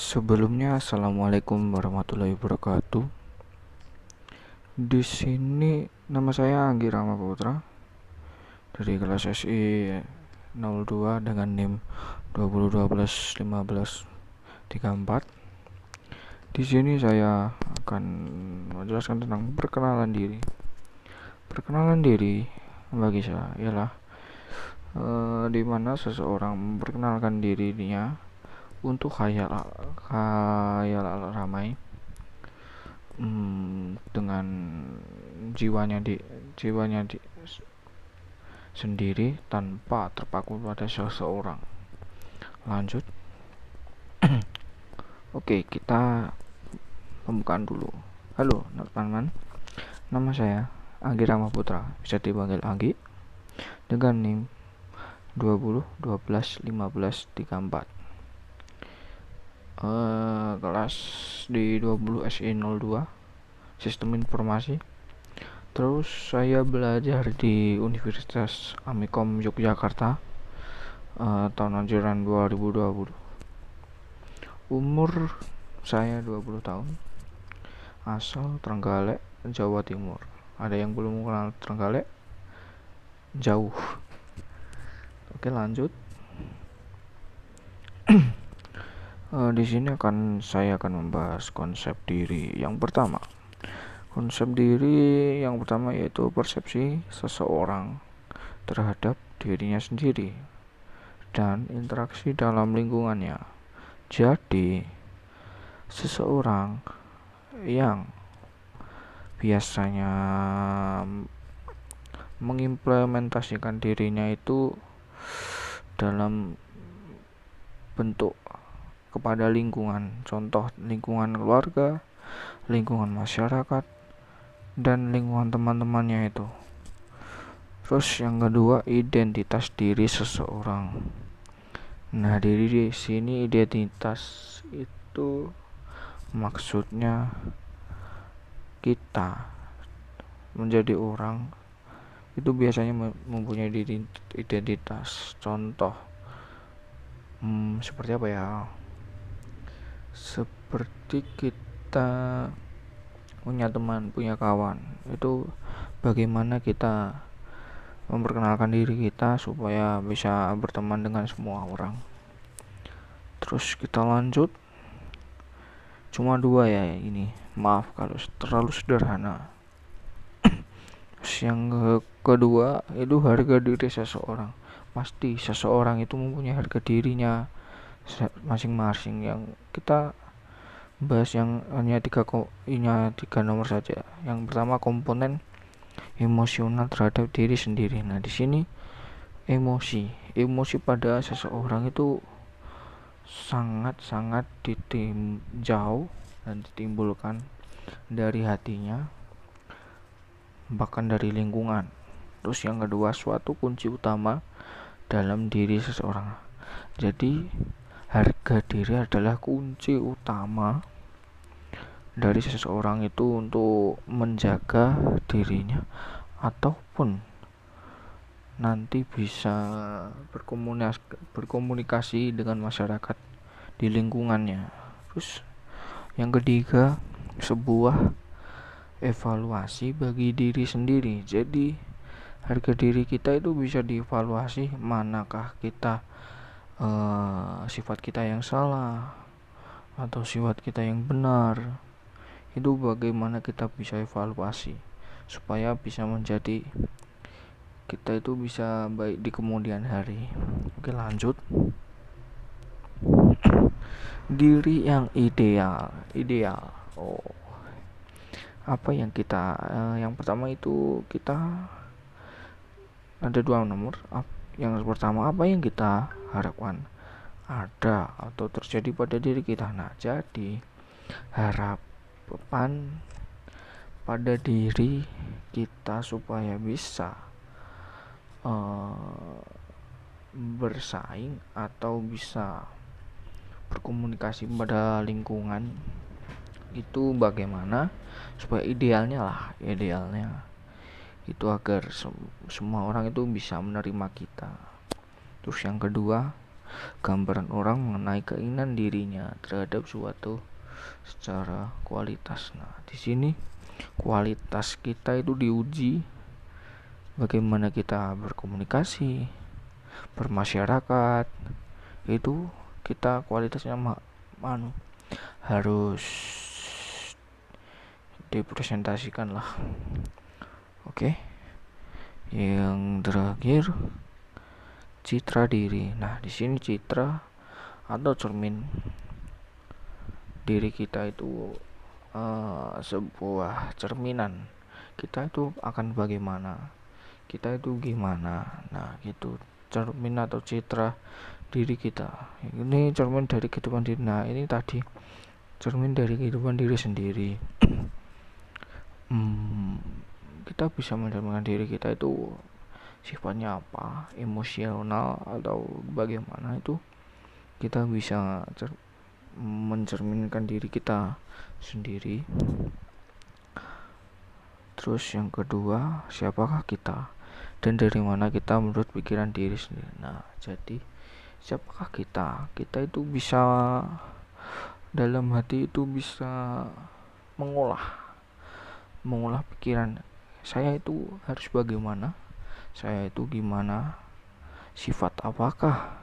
Sebelumnya, assalamualaikum warahmatullahi wabarakatuh. Di sini nama saya Anggi Rama Putra dari kelas SI 02 dengan NIM 2012-1534. Di sini saya akan menjelaskan tentang perkenalan diri. Perkenalan diri bagi saya ialah di mana seseorang memperkenalkan dirinya untuk khayal ramai, dengan jiwanya sendiri tanpa terpaku pada seseorang. Lanjut. Oke, kita pembukaan dulu. Halo teman-teman, nama saya Anggi Rama Putra, bisa dipanggil Anggi, dengan NIM 2012-1534. Kelas di 20 SI 02 Sistem Informasi. Terus saya belajar di Universitas Amikom Yogyakarta tahun ajaran 2020. Umur saya 20 tahun. Asal Trenggalek, Jawa Timur. Ada yang belum mengenal Trenggalek? Jauh. Oke, lanjut. Di sini saya akan membahas konsep diri. Yang pertama, konsep diri yang pertama yaitu persepsi seseorang terhadap dirinya sendiri dan interaksi dalam lingkungannya. Jadi, seseorang yang biasanya mengimplementasikan dirinya itu dalam bentuk kepada lingkungan, contoh lingkungan keluarga, lingkungan masyarakat, dan lingkungan teman-temannya itu. Terus yang kedua, identitas diri seseorang. Nah, di sini identitas itu maksudnya kita menjadi orang itu biasanya mempunyai identitas. Contoh seperti apa ya? Seperti kita punya teman, punya kawan, itu bagaimana kita memperkenalkan diri kita supaya bisa berteman dengan semua orang. Terus kita lanjut. Cuma 2 ya ini, maaf kalau terlalu sederhana. Terus yang kedua itu harga diri seseorang. Pasti seseorang itu mempunyai harga dirinya masing-masing. Yang kita bahas yang hanya tiga nomor saja. Yang pertama, komponen emosional terhadap diri sendiri. Nah, di sini emosi pada seseorang itu sangat jauh dan ditimbulkan dari hatinya, bahkan dari lingkungan. Terus yang kedua, suatu kunci utama dalam diri seseorang. Jadi harga diri adalah kunci utama dari seseorang itu untuk menjaga dirinya ataupun nanti bisa berkomunikasi dengan masyarakat di lingkungannya. Terus yang ketiga, sebuah evaluasi bagi diri sendiri. Jadi harga diri kita itu bisa dievaluasi, manakah kita sifat kita yang salah atau sifat kita yang benar. Itu bagaimana kita bisa evaluasi supaya bisa menjadi kita itu bisa baik di kemudian hari. Oke, lanjut. Diri yang ideal. Apa yang kita yang pertama itu kita ada 2 nomor. Yang pertama, apa yang kita harapkan ada atau terjadi pada diri kita. Nah, jadi harapan pada diri kita supaya bisa bersaing atau bisa berkomunikasi pada lingkungan itu bagaimana supaya idealnya itu agar semua orang itu bisa menerima kita. Terus yang kedua, gambaran orang mengenai keinginan dirinya terhadap suatu secara kualitas. Nah, di sini kualitas kita itu diuji bagaimana kita berkomunikasi, bermasyarakat. Itu kita kualitasnya harus dipresentasikan lah. Oke. Yang terakhir, citra diri. Nah, di sini citra atau cermin diri kita itu sebuah cerminan. Kita itu akan bagaimana? Kita itu gimana? Nah, gitu. Cermin atau citra diri kita. Ini cermin dari kehidupan diri. Nah, ini tadi cermin dari kehidupan diri sendiri. Kita bisa mencerminkan diri kita itu sifatnya apa, emosional atau bagaimana, itu kita bisa mencerminkan diri kita sendiri. Terus yang kedua, siapakah kita dan dari mana kita menurut pikiran diri sendiri. Nah, jadi siapakah kita? Kita itu bisa dalam hati itu bisa mengolah pikiran. Saya itu harus bagaimana? Saya itu gimana? Sifat apakah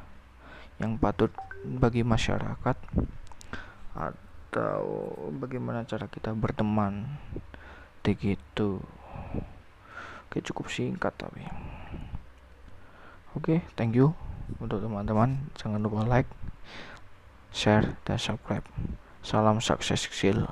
yang patut bagi masyarakat? Atau bagaimana cara kita berteman? Begitu. Oke, cukup singkat tapi. Oke, thank you untuk teman-teman. Jangan lupa like, share, dan subscribe. Salam sukses kecil.